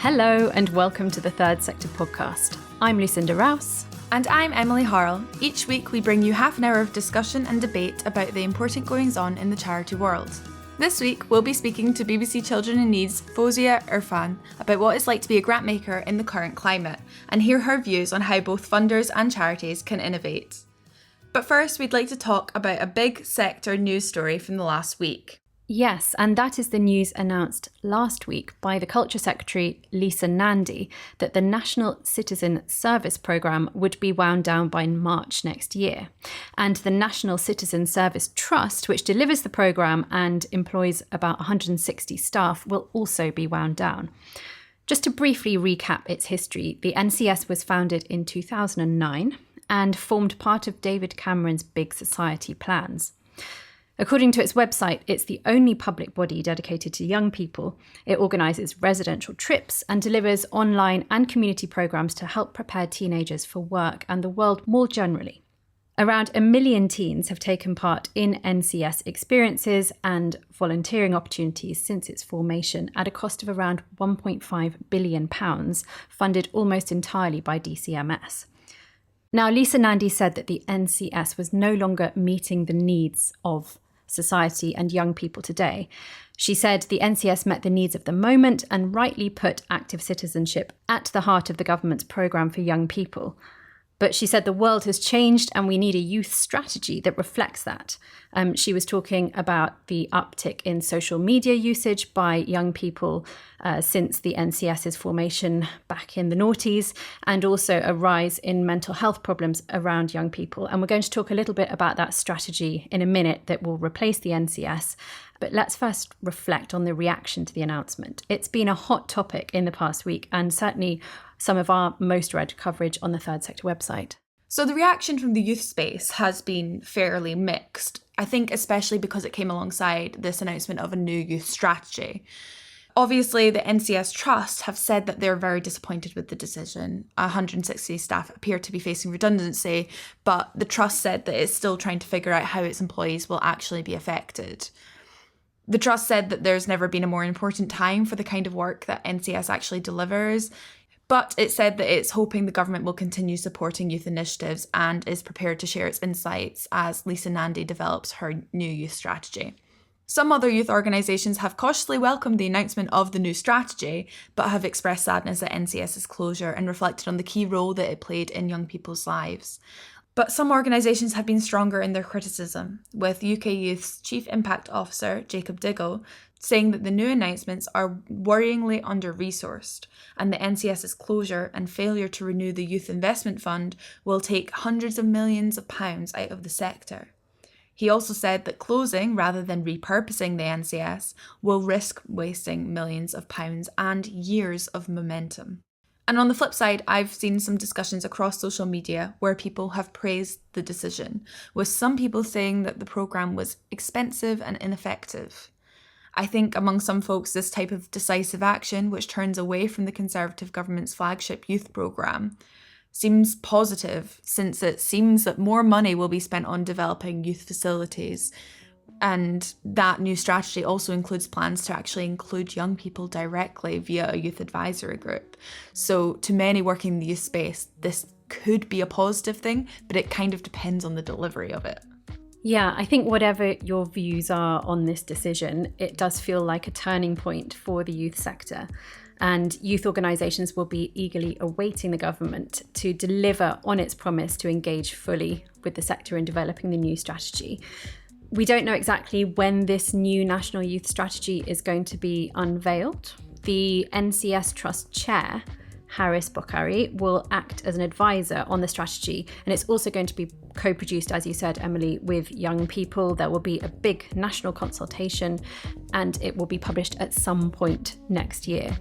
Hello and welcome to the Third Sector podcast. I'm Lucinda Rouse. And I'm Emily Harle. Each week we bring you half an hour of discussion and debate about the important goings-on in the charity world. This week we'll be speaking to BBC Children in Need's Fozia Irfan about what it's like to be a grant maker in the current climate and hear her views on how both funders and charities can innovate. But first we'd like to talk about a big sector news story from the last week. Yes, and that is the news announced last week by the Culture Secretary Lucinda that the National Citizen Service Programme would be wound down by March next year. And the National Citizen Service Trust, which delivers the programme and employs about 160 staff, will also be wound down. Just to briefly recap its history, the NCS was founded in 2009 and formed part of David Cameron's Big Society plans. According to its website, it's the only public body dedicated to young people. It organises residential trips and delivers online and community programmes to help prepare teenagers for work and the world more generally. Around 1 million teens have taken part in NCS experiences and volunteering opportunities since its formation at a cost of around £1.5 billion, funded almost entirely by DCMS. Now, Lucinda said that the NCS was no longer meeting the needs of society and young people today. She said the NCS met the needs of the moment and rightly put active citizenship at the heart of the government's programme for young people. But she said the world has changed and we need a youth strategy that reflects that. She was talking about the uptick in social media usage by young people since the NCS's formation back in the noughties, and also a rise in mental health problems around young people. And we're going to talk a little bit about that strategy in a minute that will replace the NCS. But let's first reflect on the reaction to the announcement. It's been a hot topic in the past week and certainly some of our most read coverage on the Third Sector website. So the reaction from the youth space has been fairly mixed, I think especially because it came alongside this announcement of a new youth strategy. Obviously, the NCS Trust have said that they're very disappointed with the decision. 160 staff appear to be facing redundancy, but the Trust said that it's still trying to figure out how its employees will actually be affected. The Trust said that there's never been a more important time for the kind of work that NCS actually delivers, but it said that it's hoping the government will continue supporting youth initiatives and is prepared to share its insights as Lucinda develops her new youth strategy. Some other youth organisations have cautiously welcomed the announcement of the new strategy, but have expressed sadness at NCS's closure and reflected on the key role that it played in young people's lives. But some organisations have been stronger in their criticism, with UK Youth's Chief Impact Officer, Jacob Diggle, saying that the new announcements are worryingly under-resourced, and the NCS's closure and failure to renew the Youth Investment Fund will take hundreds of millions of pounds out of the sector. He also said that closing, rather than repurposing the NCS, will risk wasting millions of pounds and years of momentum. And on the flip side, I've seen some discussions across social media where people have praised the decision, with some people saying that the programme was expensive and ineffective. I think among some folks, this type of decisive action, which turns away from the Conservative government's flagship youth programme, seems positive, since it seems that more money will be spent on developing youth facilities. And that new strategy also includes plans to actually include young people directly via a youth advisory group. So to many working in the youth space, this could be a positive thing, but it kind of depends on the delivery of it. Yeah, I think whatever your views are on this decision, it does feel like a turning point for the youth sector. And youth organisations will be eagerly awaiting the government to deliver on its promise to engage fully with the sector in developing the new strategy. We don't know exactly when this new National Youth Strategy is going to be unveiled. The NCS Trust Chair, Harris Bokhari, will act as an advisor on the strategy, and it's also going to be co-produced, as you said, Emily, with young people. There will be a big national consultation and it will be published at some point next year.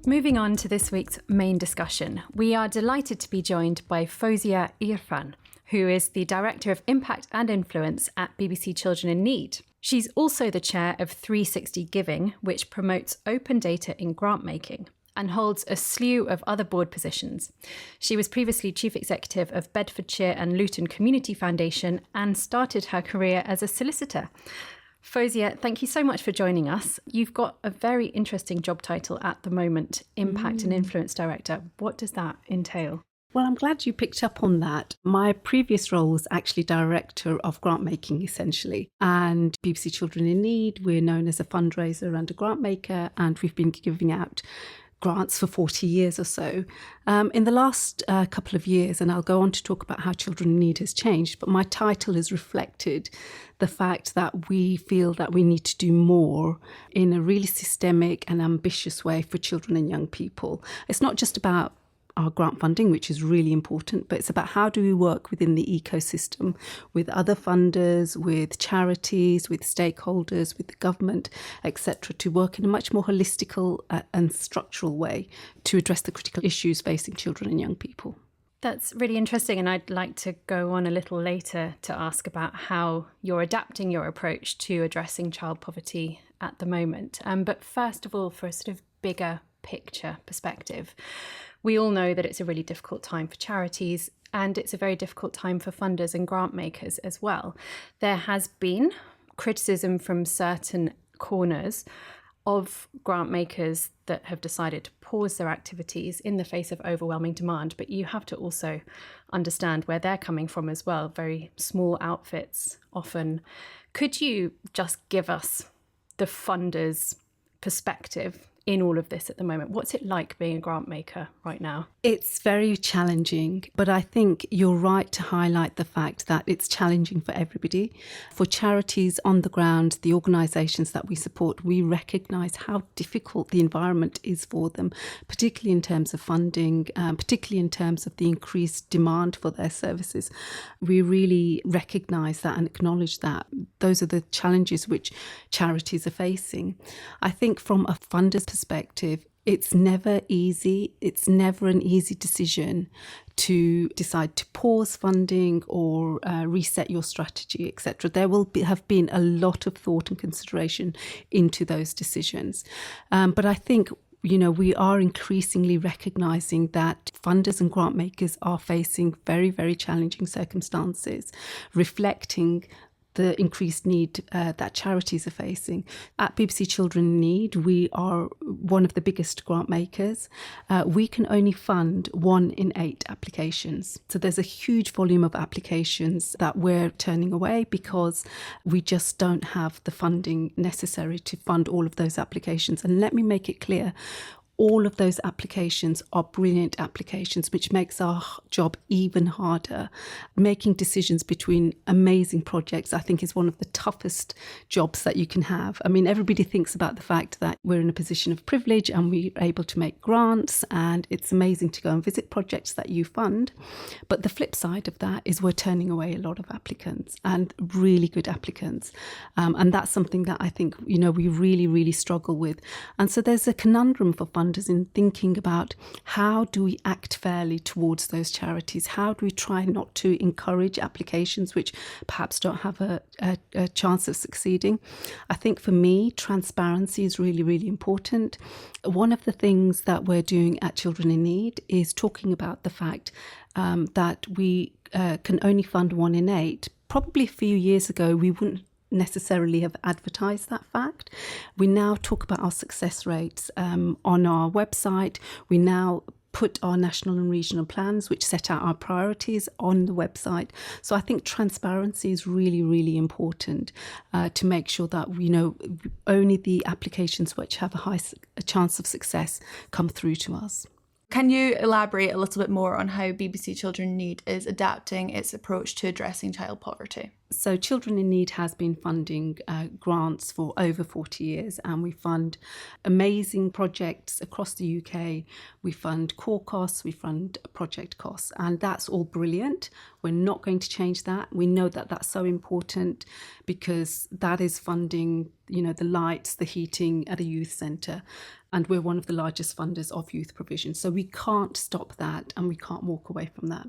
Moving on to this week's main discussion, we are delighted to be joined by Fozia Irfan, who is the Director of Impact and Influence at BBC Children in Need. She's also the chair of 360 Giving, which promotes open data in grant making, and holds a slew of other board positions. She was previously Chief Executive of Bedfordshire and Luton Community Foundation and started her career as a solicitor. Fozia, thank you so much for joining us. You've got a very interesting job title at the moment, Impact and Influence Director. What does that entail? Well, I'm glad you picked up on that. My previous role was actually Director of Grant Making, essentially. And BBC Children in Need, we're known as a fundraiser and a grant maker, and we've been giving out grants for 40 years or so. In the last couple of years, and I'll go on to talk about how Children in Need has changed, but my title has reflected the fact that we feel that we need to do more in a really systemic and ambitious way for children and young people. It's not just about our grant funding, which is really important, but it's about how do we work within the ecosystem with other funders, with charities, with stakeholders, with the government, etc., to work in a much more holistical and structural way to address the critical issues facing children and young people. That's really interesting, and I'd like to go on a little later to ask about how you're adapting your approach to addressing child poverty at the moment. But first of all, for a sort of bigger picture perspective, we all know that it's a really difficult time for charities, and it's a very difficult time for funders and grant makers as well. There has been criticism from certain corners of grant makers that have decided to pause their activities in the face of overwhelming demand, but you have to also understand where they're coming from as well. Very small outfits often. Could you just give us the funders' perspective in all of this at the moment? What's it like being a grant maker right now? It's very challenging, but I think you're right to highlight the fact that it's challenging for everybody. For charities on the ground, the organisations that we support, we recognise how difficult the environment is for them, particularly in terms of funding, particularly in terms of the increased demand for their services. We really recognise that and acknowledge that. Those are the challenges which charities are facing. I think from a funder's perspective, it's never easy. It's never an easy decision to decide to pause funding or reset your strategy, etc. There will have been a lot of thought and consideration into those decisions. But I think we are increasingly recognising that funders and grant makers are facing very, very challenging circumstances, reflecting the increased need that charities are facing. At BBC Children in Need, we are one of the biggest grant makers. We can only fund 1 in 8 applications. So there's a huge volume of applications that we're turning away because we just don't have the funding necessary to fund all of those applications. And let me make it clear, all of those applications are brilliant applications, which makes our job even harder. Making decisions between amazing projects, I think, is one of the toughest jobs that you can have. I mean, everybody thinks about the fact that we're in a position of privilege and we're able to make grants, and it's amazing to go and visit projects that you fund. But the flip side of that is we're turning away a lot of applicants, and really good applicants. And that's something that I think, we really, really struggle with. And so there's a conundrum for funders in thinking about how do we act fairly towards those charities? How do we try not to encourage applications which perhaps don't have a chance of succeeding? I think for me, transparency is really, really important. One of the things that we're doing at Children in Need is talking about the fact that we can only fund 1 in 8. Probably a few years ago, we wouldn't necessarily have advertised that fact. We now talk about our success rates on our website. We now put our national and regional plans, which set out our priorities, on the website. So I think transparency is really, really important to make sure that only the applications which have a chance of success come through to us. Can you elaborate a little bit more on how BBC Children in Need is adapting its approach to addressing child poverty? So Children in Need has been funding grants for over 40 years, and we fund amazing projects across the UK. We fund core costs, we fund project costs, and that's all brilliant. We're not going to change that. We know that that's so important because that is funding, the lights, the heating at a youth centre. And we're one of the largest funders of youth provision. So we can't stop that and we can't walk away from that.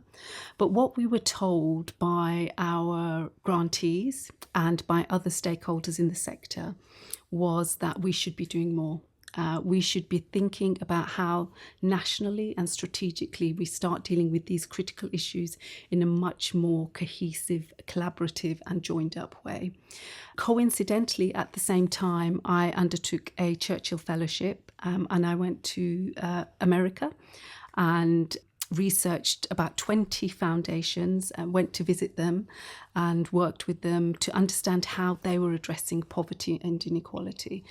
But what we were told by our grantees and by other stakeholders in the sector was that we should be doing more. We should be thinking about how nationally and strategically we start dealing with these critical issues in a much more cohesive, collaborative and joined up way. Coincidentally, at the same time, I undertook a Churchill Fellowship and I went to America and researched about 20 foundations and went to visit them and worked with them to understand how they were addressing poverty and inequality.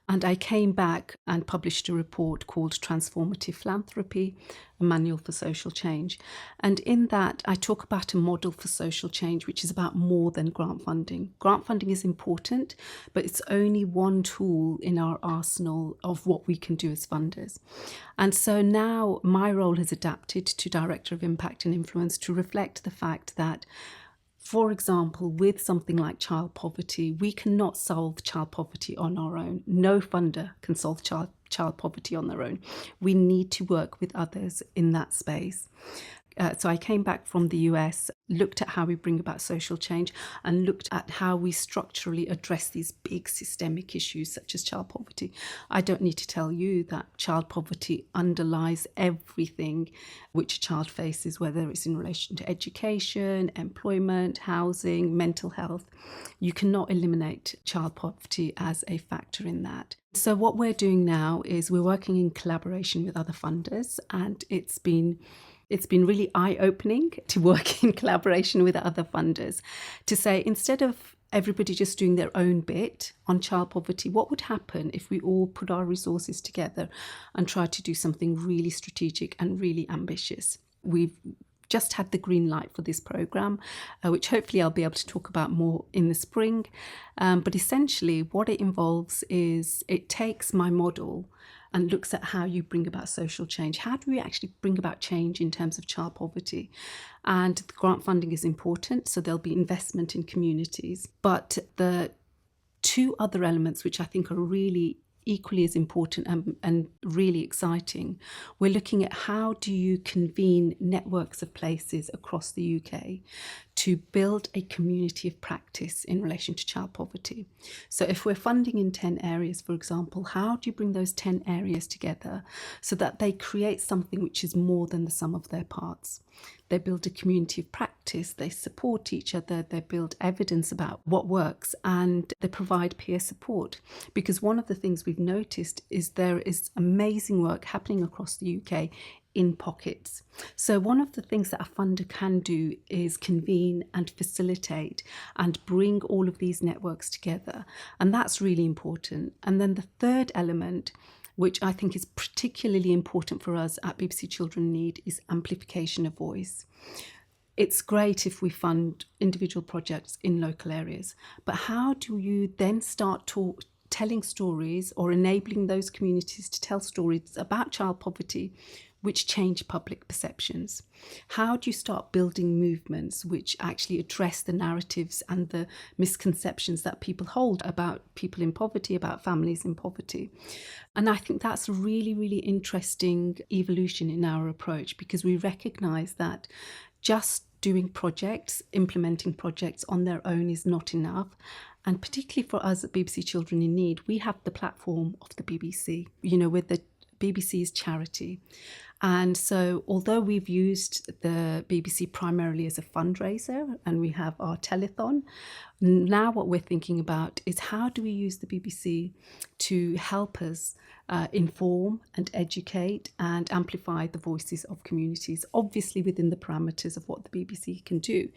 And I came back and published a report called Transformative Philanthropy, a Manual for Social Change. And in that, I talk about a model for social change, which is about more than grant funding. Grant funding is important, but it's only one tool in our arsenal of what we can do as funders. And so now my role has adapted to Director of Impact and Influence to reflect the fact that, for example, with something like child poverty, we cannot solve child poverty on our own. No funder can solve child poverty on their own. We need to work with others in that space. So I came back from the US, looked at how we bring about social change and looked at how we structurally address these big systemic issues such as child poverty. I don't need to tell you that child poverty underlies everything which a child faces, whether it's in relation to education, employment, housing, mental health. You cannot eliminate child poverty as a factor in that. So what we're doing now is we're working in collaboration with other funders, and it's been really eye-opening to work in collaboration with other funders to say, instead of everybody just doing their own bit on child poverty, what would happen if we all put our resources together and try to do something really strategic and really ambitious? We've just had the green light for this programme, which hopefully I'll be able to talk about more in the spring. But essentially what it involves is it takes my model and looks at how you bring about social change. How do we actually bring about change in terms of child poverty? And the grant funding is important, so there'll be investment in communities. But the two other elements which I think are really equally as important and really exciting, we're looking at how do you convene networks of places across the UK to build a community of practice in relation to child poverty. So if we're funding in 10 areas, for example, how do you bring those 10 areas together so that they create something which is more than the sum of their parts? They build a community of practice, they support each other, they build evidence about what works, and they provide peer support. Because one of the things we've noticed is there is amazing work happening across the UK in pockets. So one of the things that a funder can do is convene and facilitate and bring all of these networks together. And that's really important. And then the third element, which I think is particularly important for us at BBC Children in Need, is amplification of voice. It's great if we fund individual projects in local areas, but how do you then start telling stories or enabling those communities to tell stories about child poverty which change public perceptions? How do you start building movements which actually address the narratives and the misconceptions that people hold about people in poverty, about families in poverty? And I think that's a really, really interesting evolution in our approach, because we recognise that just doing projects, implementing projects on their own is not enough. And particularly for us at BBC Children in Need, we have the platform of the BBC, with the BBC's charity. And so although we've used the BBC primarily as a fundraiser and we have our telethon, now what we're thinking about is how do we use the BBC to help us inform and educate and amplify the voices of communities, obviously within the parameters of what the BBC can do.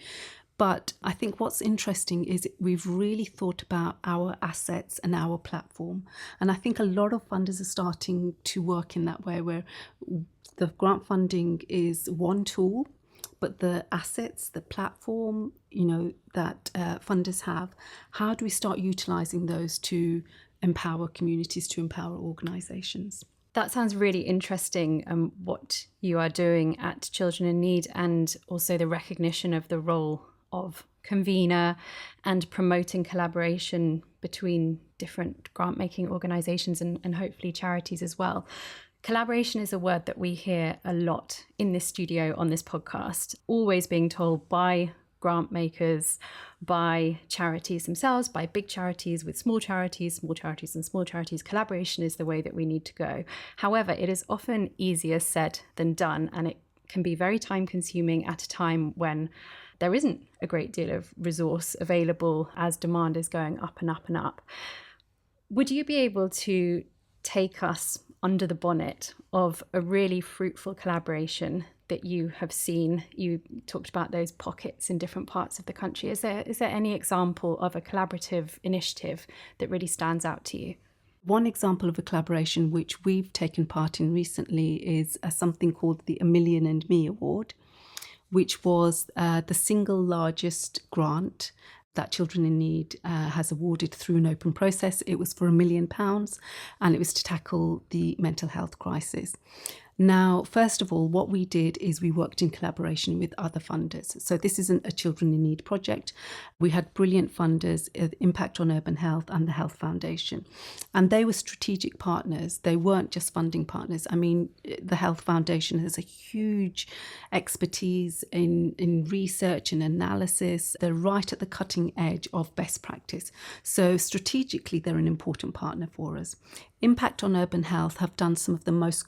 But I think what's interesting is we've really thought about our assets and our platform. And I think a lot of funders are starting to work in that way, where the grant funding is one tool, but the assets, the platform, that funders have, how do we start utilising those to empower communities, to empower organisations? That sounds really interesting, what you are doing at Children in Need, and also the recognition of the role of convener and promoting collaboration between different grant-making organisations and hopefully charities as well. Collaboration is a word that we hear a lot in this studio on this podcast, always being told by grant makers, by charities themselves, by big charities with small charities and small charities. Collaboration is the way that we need to go. However, it is often easier said than done, and it can be very time consuming at a time when there isn't a great deal of resource available as demand is going up and up and up. Would you be able to take us under the bonnet of a really fruitful collaboration that you have seen? You talked about those pockets in different parts of the country. Is there any example of a collaborative initiative that really stands out to you? One example of a collaboration which we've taken part in recently is something called the A Million and Me Award, which was the single largest grant that Children in Need has awarded through an open process. It was for £1 million, and it was to tackle the mental health crisis. Now, first of all, what we did is we worked in collaboration with other funders. So this isn't a Children in Need project. We had brilliant funders, Impact on Urban Health and the Health Foundation. And they were strategic partners. They weren't just funding partners. I mean, the Health Foundation has a huge expertise in research and analysis. They're right at the cutting edge of best practice. So strategically, they're an important partner for us. Impact on Urban Health have done some of the most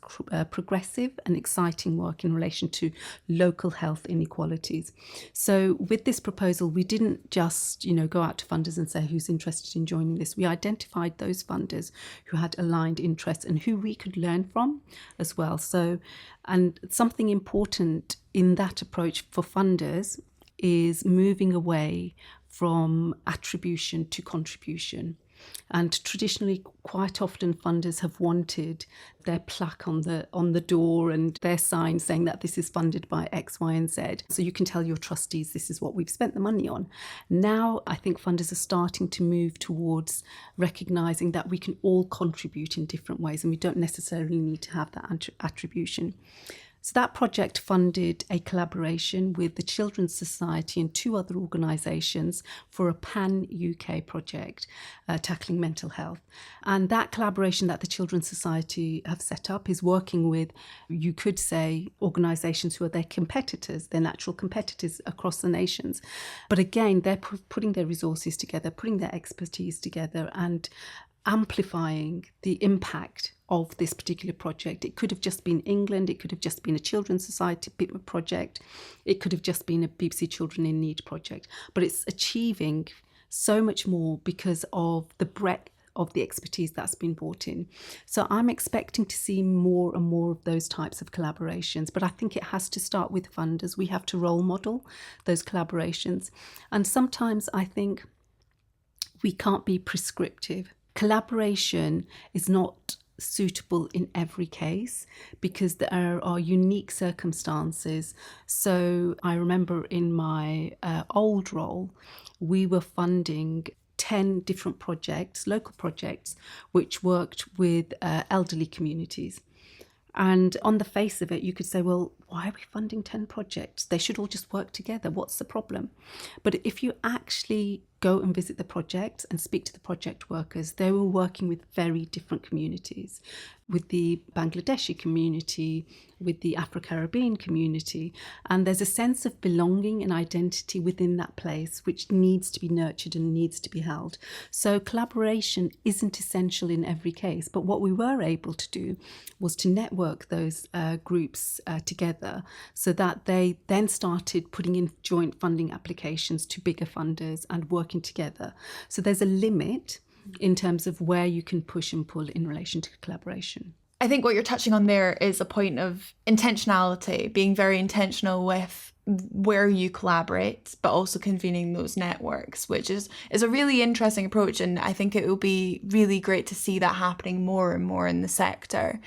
progressive and exciting work in relation to local health inequalities. So with this proposal, we didn't just, go out to funders and say who's interested in joining this. We identified those funders who had aligned interests and who we could learn from as well. So, and something important in that approach for funders is moving away from attribution to contribution. And traditionally, quite often funders have wanted their plaque on the door and their sign saying that this is funded by X, Y, and Z. So you can tell your trustees this is what we've spent the money on. Now, I think funders are starting to move towards recognising that we can all contribute in different ways and we don't necessarily need to have that attribution. So that project funded a collaboration with the Children's Society and 2 other organisations for a pan-UK project tackling mental health. And that collaboration that the Children's Society have set up is working with, you could say, organisations who are their competitors, their natural competitors across the nations. But again, they're putting their resources together, putting their expertise together and amplifying the impact of this particular project. It could have just been England, it could have just been a Children's Society project, it could have just been a BBC Children in Need project, but it's achieving so much more because of the breadth of the expertise that's been brought in. So I'm expecting to see more and more of those types of collaborations, but I think it has to start with funders. We have to role model those collaborations. And sometimes I think we can't be prescriptive. Collaboration is not suitable in every case because there are unique circumstances. So I remember in my old role, we were funding 10 different projects, local projects, which worked with elderly communities. And on the face of it, you could say, well, why are we funding 10 projects? They should all just work together. What's the problem? But if you actually go and visit the projects and speak to the project workers, they were working with very different communities, with the Bangladeshi community, with the Afro-Caribbean community. And there's a sense of belonging and identity within that place, which needs to be nurtured and needs to be held. So collaboration isn't essential in every case. But what we were able to do was to network those groups together so that they then started putting in joint funding applications to bigger funders and working together. So there's a limit in terms of where you can push and pull in relation to collaboration. I think what you're touching on there is a point of intentionality, being very intentional with where you collaborate, but also convening those networks, which is a really interesting approach. And I think it will be really great to see that happening more and more in the sector.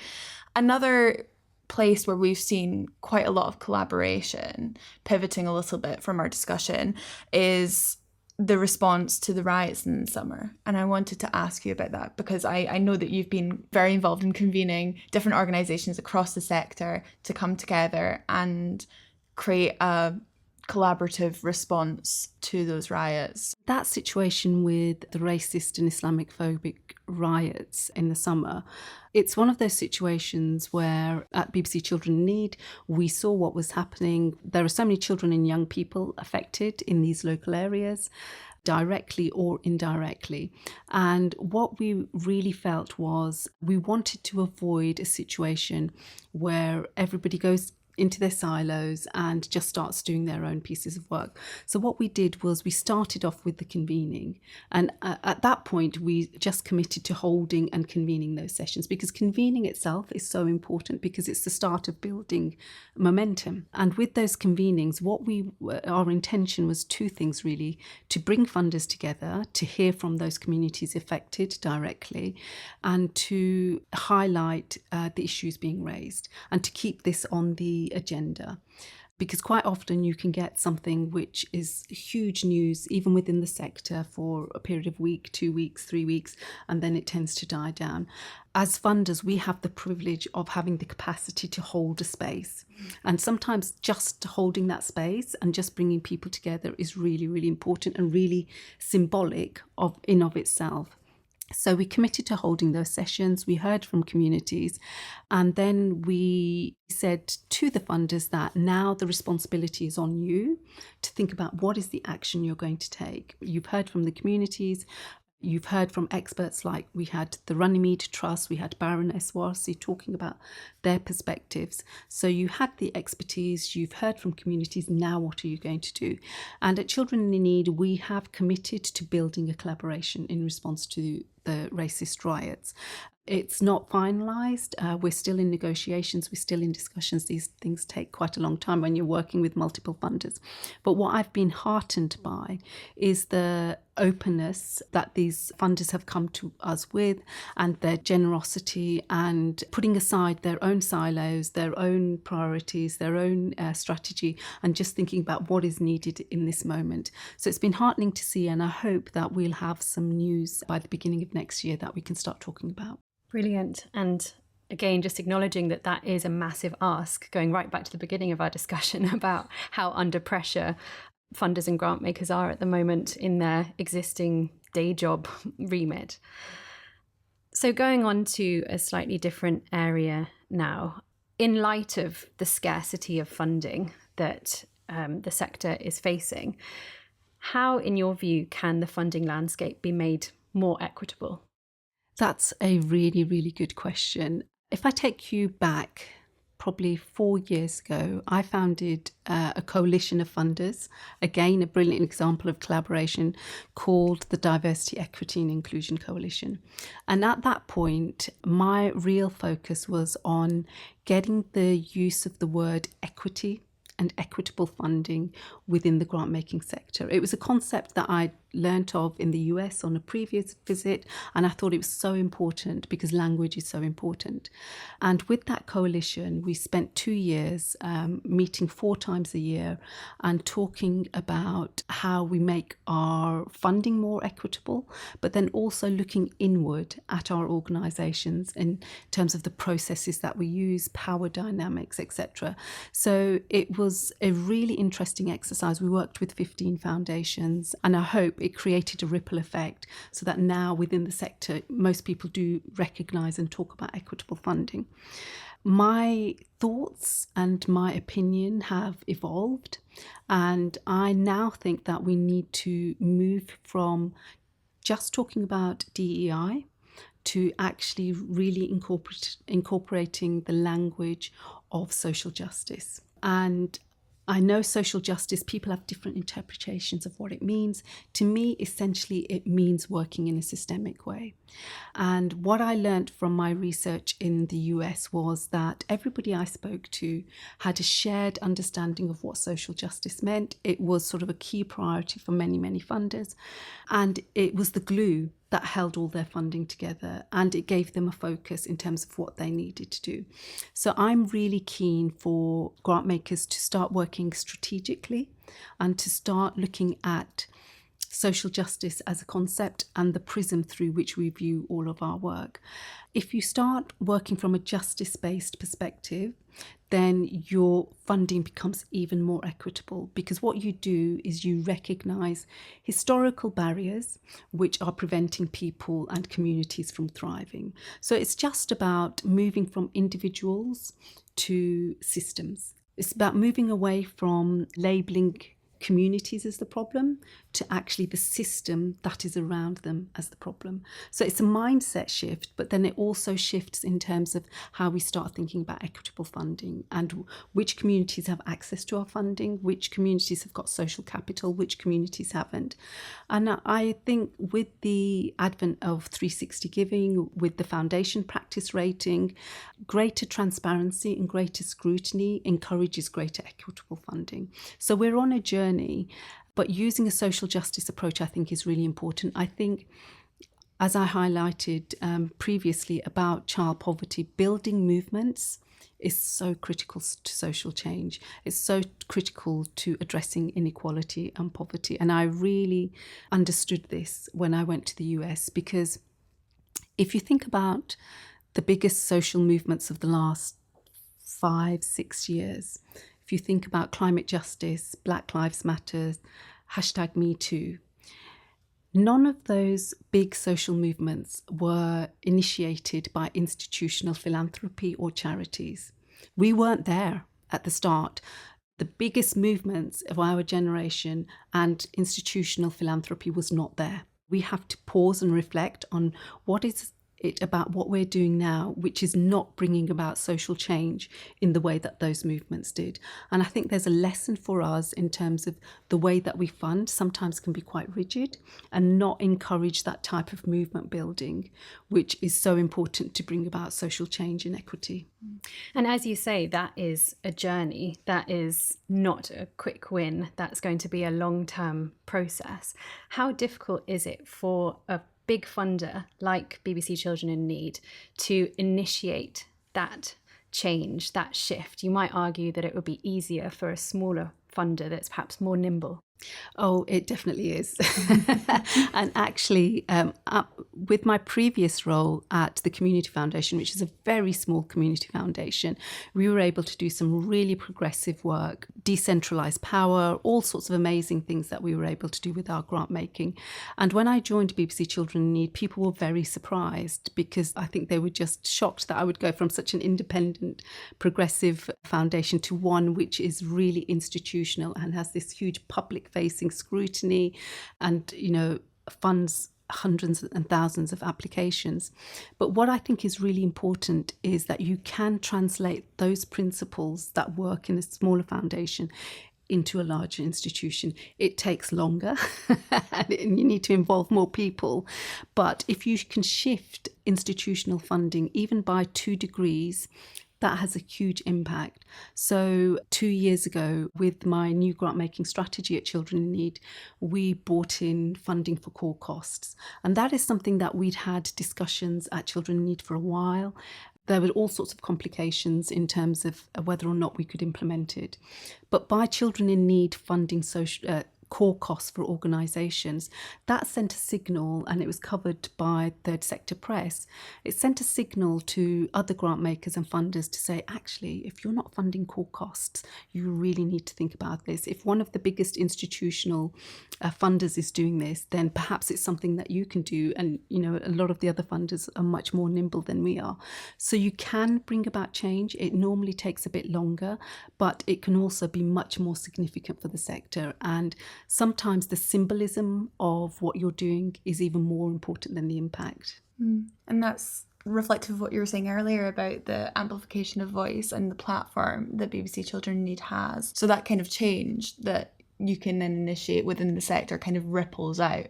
Another place where we've seen quite a lot of collaboration, pivoting a little bit from our discussion, is the response to the riots in the summer. And I wanted to ask you about that because I know that you've been very involved in convening different organisations across the sector to come together and create a collaborative response to those riots. That situation with the racist and Islamophobic riots in the summer, it's one of those situations where at BBC Children in Need, we saw what was happening. There are so many children and young people affected in these local areas, directly or indirectly. And what we really felt was we wanted to avoid a situation where everybody goes into their silos and just starts doing their own pieces of work. So what we did was we started off with the convening. And at that point, we just committed to holding and convening those sessions, because convening itself is so important, because it's the start of building momentum. And with those convenings, our intention was two things really: to bring funders together, to hear from those communities affected directly, and to highlight the issues being raised, and to keep this on the agenda. Because quite often you can get something which is huge news, even within the sector, for a period of week, 2 weeks, 3 weeks, and then it tends to die down. As funders, we have the privilege of having the capacity to hold a space. And sometimes just holding that space and just bringing people together is really, really important and really symbolic of itself. So we committed to holding those sessions. We heard from communities, and then we said to the funders that now the responsibility is on you to think about what is the action you're going to take. You've heard from the communities. You've heard from experts, like we had the Runnymede Trust, we had Baroness Warsi talking about their perspectives. So you had the expertise, you've heard from communities, now what are you going to do? And at Children in Need, we have committed to building a collaboration in response to the racist riots. It's not finalised. We're still in negotiations. We're still in discussions. These things take quite a long time when you're working with multiple funders. But what I've been heartened by is the openness that these funders have come to us with, and their generosity, and putting aside their own silos, their own priorities, their own strategy, and just thinking about what is needed in this moment. So it's been heartening to see, and I hope that we'll have some news by the beginning of next year that we can start talking about. Brilliant. And again, just acknowledging that is a massive ask, going right back to the beginning of our discussion about how under pressure funders and grant makers are at the moment in their existing day job remit. So going on to a slightly different area now, in light of the scarcity of funding that the sector is facing, how, in your view, can the funding landscape be made more equitable? That's a really, really good question. If I take you back probably 4 years ago, I founded a coalition of funders, again, a brilliant example of collaboration, called the Diversity, Equity and Inclusion Coalition. And at that point, my real focus was on getting the use of the word equity and equitable funding within the grant making sector. It was a concept that I learnt of in the US on a previous visit, and I thought it was so important because language is so important. And with that coalition, we spent 2 years meeting 4 times a year and talking about how we make our funding more equitable, but then also looking inward at our organisations in terms of the processes that we use, power dynamics, etc. So it was a really interesting exercise. We worked with 15 foundations, and I hope it created a ripple effect so that now within the sector, most people do recognise and talk about equitable funding. My thoughts and my opinion have evolved, and I now think that we need to move from just talking about DEI to actually really incorporating the language of social justice. And I know social justice, people have different interpretations of what it means. To me, essentially, it means working in a systemic way. And what I learned from my research in the US was that everybody I spoke to had a shared understanding of what social justice meant. It was sort of a key priority for many, many funders. And it was the glue that held all their funding together, and it gave them a focus in terms of what they needed to do. So I'm really keen for grant makers to start working strategically and to start looking at social justice as a concept and the prism through which we view all of our work. If you start working from a justice-based perspective, then your funding becomes even more equitable, because what you do is you recognise historical barriers which are preventing people and communities from thriving. So it's just about moving from individuals to systems. It's about moving away from labelling communities as the problem to actually the system that is around them as the problem. So it's a mindset shift, but then it also shifts in terms of how we start thinking about equitable funding and which communities have access to our funding, which communities have got social capital, which communities haven't. And I think with the advent of 360 giving, with the foundation practice rating, greater transparency and greater scrutiny encourages greater equitable funding. So we're on a journey, but using a social justice approach, I think, is really important. I think, as I highlighted previously about child poverty, building movements is so critical to social change. It's so critical to addressing inequality and poverty. And I really understood this when I went to the US, because if you think about the biggest social movements of the last 5-6 years, if you think about climate justice, Black Lives Matter, #MeToo, none of those big social movements were initiated by institutional philanthropy or charities. We weren't there at the start. The biggest movements of our generation and institutional philanthropy was not there. We have to pause and reflect on what is it about what we're doing now, which is not bringing about social change in the way that those movements did. And I think there's a lesson for us in terms of the way that we fund sometimes can be quite rigid and not encourage that type of movement building, which is so important to bring about social change and equity. And as you say, that is a journey. That is not a quick win. That's going to be a long-term process. How difficult is it for a big funder like BBC Children in Need to initiate that change, that shift? You might argue that it would be easier for a smaller funder that's perhaps more nimble. Oh, it definitely is. And actually, with my previous role at the Community Foundation, which is a very small community foundation, we were able to do some really progressive work, decentralised power, all sorts of amazing things that we were able to do with our grant making. And when I joined BBC Children in Need, people were very surprised, because I think they were just shocked that I would go from such an independent, progressive foundation to one which is really institutional and has this huge public facing scrutiny and, funds hundreds and thousands of applications. But what I think is really important is that you can translate those principles that work in a smaller foundation into a larger institution. It takes longer and you need to involve more people. But if you can shift institutional funding even by 2 degrees, that has a huge impact. So 2 years ago, with my new grant making strategy at Children in Need, we brought in funding for core costs. And that is something that we'd had discussions at Children in Need for a while. There were all sorts of complications in terms of whether or not we could implement it. But by Children in Need funding core costs for organisations, that sent a signal, and it was covered by third sector press. It sent a signal to other grant makers and funders to say, actually, if you're not funding core costs, you really need to think about this. If one of the biggest institutional funders is doing this, then perhaps it's something that you can do. And, a lot of the other funders are much more nimble than we are. So you can bring about change. It normally takes a bit longer, but it can also be much more significant for the sector. And sometimes the symbolism of what you're doing is even more important than the impact. And that's reflective of what you were saying earlier about the amplification of voice and the platform that BBC Children in Need has. So that kind of change that you can then initiate within the sector kind of ripples out,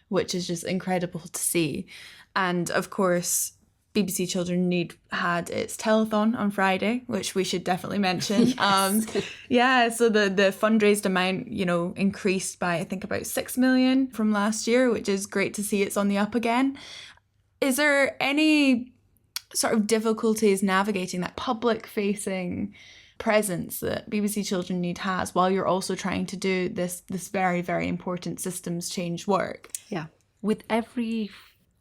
which is just incredible to see. And of course, BBC Children in Need had its telethon on Friday, which we should definitely mention. Yes. So the fundraised amount, increased by I think about 6 million from last year, which is great to see it's on the up again. Is there any sort of difficulties navigating that public facing presence that BBC Children in Need has, while you're also trying to do this very, very important systems change work. Yeah. With every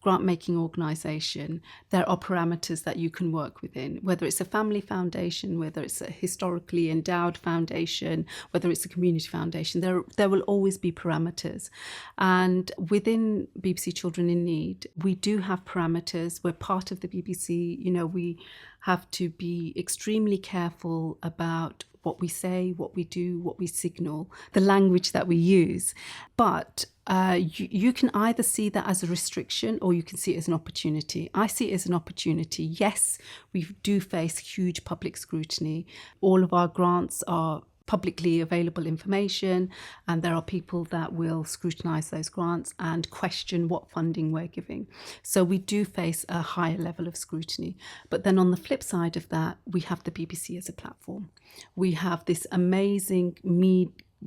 grant-making organisation, there are parameters that you can work within, whether it's a family foundation, whether it's a historically endowed foundation, whether it's a community foundation, there will always be parameters. And within BBC Children in Need, we do have parameters. We're part of the BBC. You know, we have to be extremely careful about what we say, what we do, what we signal, the language that we use. But you can either see that as a restriction or you can see it as an opportunity. I see it as an opportunity. Yes, we do face huge public scrutiny. All of our grants are publicly available information, and there are people that will scrutinise those grants and question what funding we're giving. So we do face a higher level of scrutiny. But then on the flip side of that, we have the BBC as a platform. We have this amazing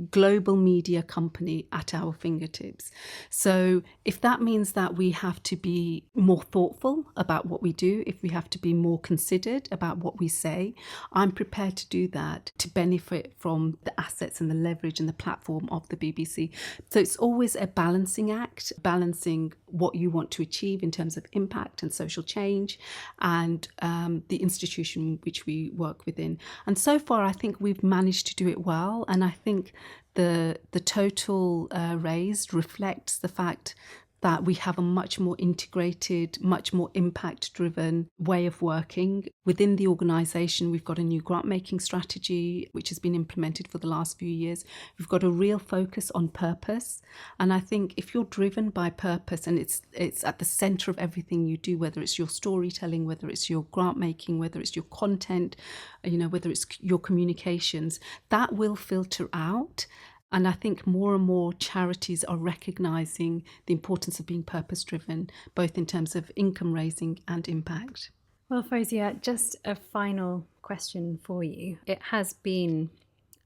global media company at our fingertips. So if that means that we have to be more thoughtful about what we do, if we have to be more considered about what we say, I'm prepared to do that to benefit from the assets and the leverage and the platform of the BBC. So it's always a balancing act, balancing what you want to achieve in terms of impact and social change and the institution which we work within. And so far, I think we've managed to do it well. And I think the total raised reflects the fact that we have a much more integrated, much more impact-driven way of working. Within the organisation, we've got a new grant-making strategy, which has been implemented for the last few years. We've got a real focus on purpose. And I think if you're driven by purpose and it's at the centre of everything you do, whether it's your storytelling, whether it's your grant-making, whether it's your content, whether it's your communications, that will filter out. And I think more and more charities are recognising the importance of being purpose-driven, both in terms of income raising and impact. Well, Fozia, just a final question for you. It has been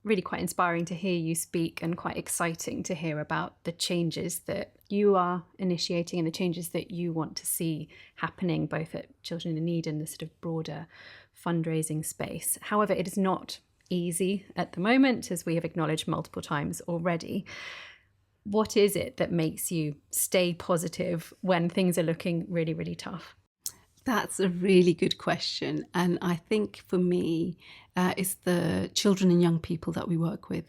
really quite inspiring to hear you speak and quite exciting to hear about the changes that you are initiating and the changes that you want to see happening both at Children in Need and the sort of broader fundraising space. However, it is not easy at the moment, as we have acknowledged multiple times already. What is it that makes you stay positive when things are looking really, really tough? That's a really good question. And I think for me, it's the children and young people that we work with.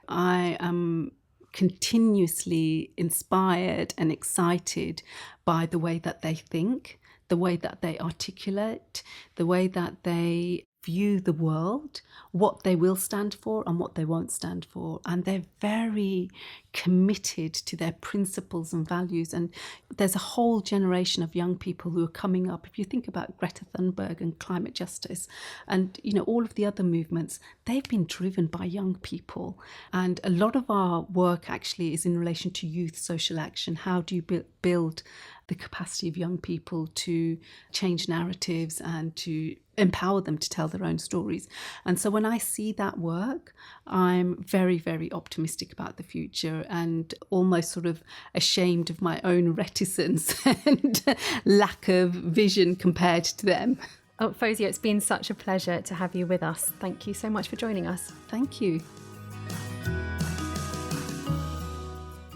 I am continuously inspired and excited by the way that they think, the way that they articulate, the way that they view the world, what they will stand for and what they won't stand for. And they're very committed to their principles and values. And there's a whole generation of young people who are coming up. If you think about Greta Thunberg and climate justice and, all of the other movements, they've been driven by young people. And a lot of our work actually is in relation to youth social action. How do you build the capacity of young people to change narratives and to empower them to tell their own stories? And so when I see that work, I'm very, very optimistic about the future and almost sort of ashamed of my own reticence and lack of vision compared to them. Oh, Fozia, it's been such a pleasure to have you with us. Thank you so much for joining us. Thank you.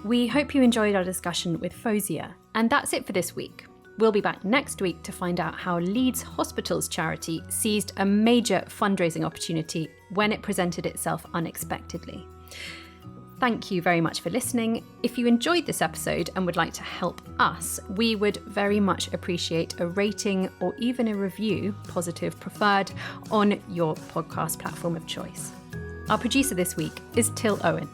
We hope you enjoyed our discussion with Fozia. And that's it for this week. We'll be back next week to find out how Leeds Hospitals charity seized a major fundraising opportunity when it presented itself unexpectedly. Thank you very much for listening. If you enjoyed this episode and would like to help us, we would very much appreciate a rating or even a review, positive preferred, on your podcast platform of choice. Our producer this week is Till Owen.